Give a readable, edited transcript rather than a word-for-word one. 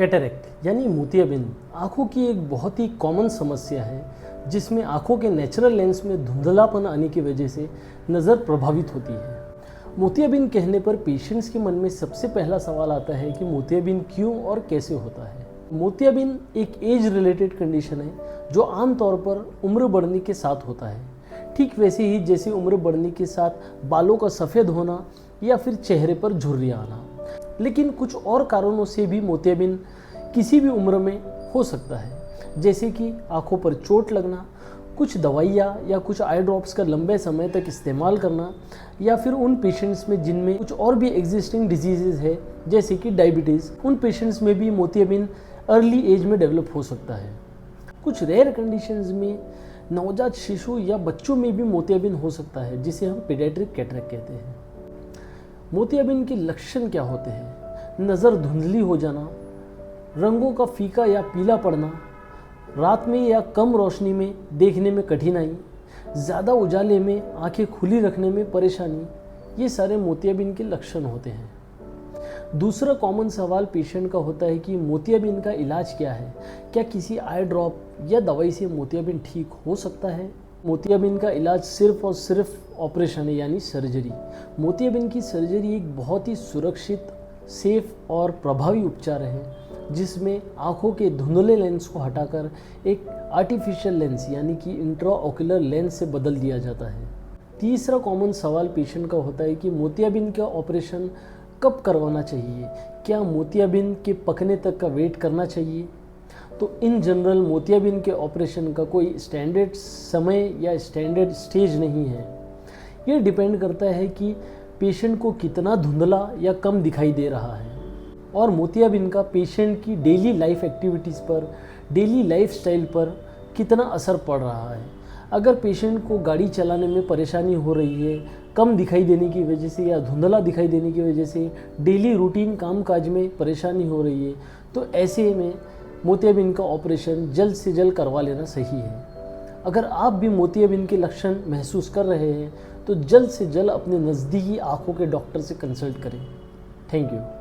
Cataract यानी मोतियाबिंद आँखों की एक बहुत ही कॉमन समस्या है जिसमें आँखों के नेचुरल लेंस में धुंधलापन आने की वजह से नज़र प्रभावित होती है। मोतियाबिंद कहने पर पेशेंट्स के मन में सबसे पहला सवाल आता है कि मोतियाबिंद क्यों और कैसे होता है। मोतियाबिंद एक एज रिलेटेड कंडीशन है जो आमतौर पर उम्र बढ़ने के साथ होता है। ठीक वैसे ही जैसे उम्र बढ़ने के साथ बालों का सफ़ेद होना या फिर चेहरे पर झुर्रियाँ आना। लेकिन कुछ और कारणों से भी मोतियाबिंद किसी भी उम्र में हो सकता है, जैसे कि आंखों पर चोट लगना, कुछ दवाइयाँ या कुछ आई ड्रॉप्स का लंबे समय तक इस्तेमाल करना, या फिर उन पेशेंट्स में जिनमें कुछ और भी एग्जिस्टिंग डिजीज़ है जैसे कि डायबिटीज़, उन पेशेंट्स में भी मोतियाबिंद अर्ली एज में डेवलप हो सकता है। कुछ रेयर कंडीशंस में नवजात शिशु या बच्चों में भी मोतियाबिंद हो सकता है, जिसे हम पीडियाट्रिक कैटरेक्ट कहते हैं। मोतियाबिंद के लक्षण क्या होते हैं? नज़र धुंधली हो जाना, रंगों का फीका या पीला पड़ना, रात में या कम रोशनी में देखने में कठिनाई, ज़्यादा उजाले में आंखें खुली रखने में परेशानी, ये सारे मोतियाबिंद के लक्षण होते हैं। दूसरा कॉमन सवाल पेशेंट का होता है कि मोतियाबिंद का इलाज क्या है? क्या किसी आई ड्रॉप या दवाई से मोतियाबिंद ठीक हो सकता है? मोतियाबिंद का इलाज सिर्फ और सिर्फ ऑपरेशन है, यानी सर्जरी। मोतियाबिंद की सर्जरी एक बहुत ही सुरक्षित, सेफ और प्रभावी उपचार है जिसमें आँखों के धुंधले लेंस को हटाकर एक आर्टिफिशियल लेंस यानी कि इंट्राओक्युलर लेंस से बदल दिया जाता है। तीसरा कॉमन सवाल पेशेंट का होता है कि मोतियाबिंद का ऑपरेशन कब करवाना चाहिए? क्या मोतियाबिंद के पकने तक का वेट करना चाहिए? तो इन जनरल मोतियाबिंद के ऑपरेशन का कोई स्टैंडर्ड समय या स्टैंडर्ड स्टेज नहीं है। ये डिपेंड करता है कि पेशेंट को कितना धुंधला या कम दिखाई दे रहा है और मोतियाबिंद का पेशेंट की डेली लाइफ एक्टिविटीज़ पर, डेली लाइफ स्टाइल पर कितना असर पड़ रहा है। अगर पेशेंट को गाड़ी चलाने में परेशानी हो रही है, कम दिखाई देने की वजह से या धुंधला दिखाई देने की वजह से डेली रूटीन काम काज में परेशानी हो रही है, तो ऐसे में मोतियाबिंद का ऑपरेशन जल्द से जल्द करवा लेना सही है। अगर आप भी मोतियाबिंद के लक्षण महसूस कर रहे हैं तो जल्द से जल्द अपने नज़दीकी आँखों के डॉक्टर से कंसल्ट करें। Thank you.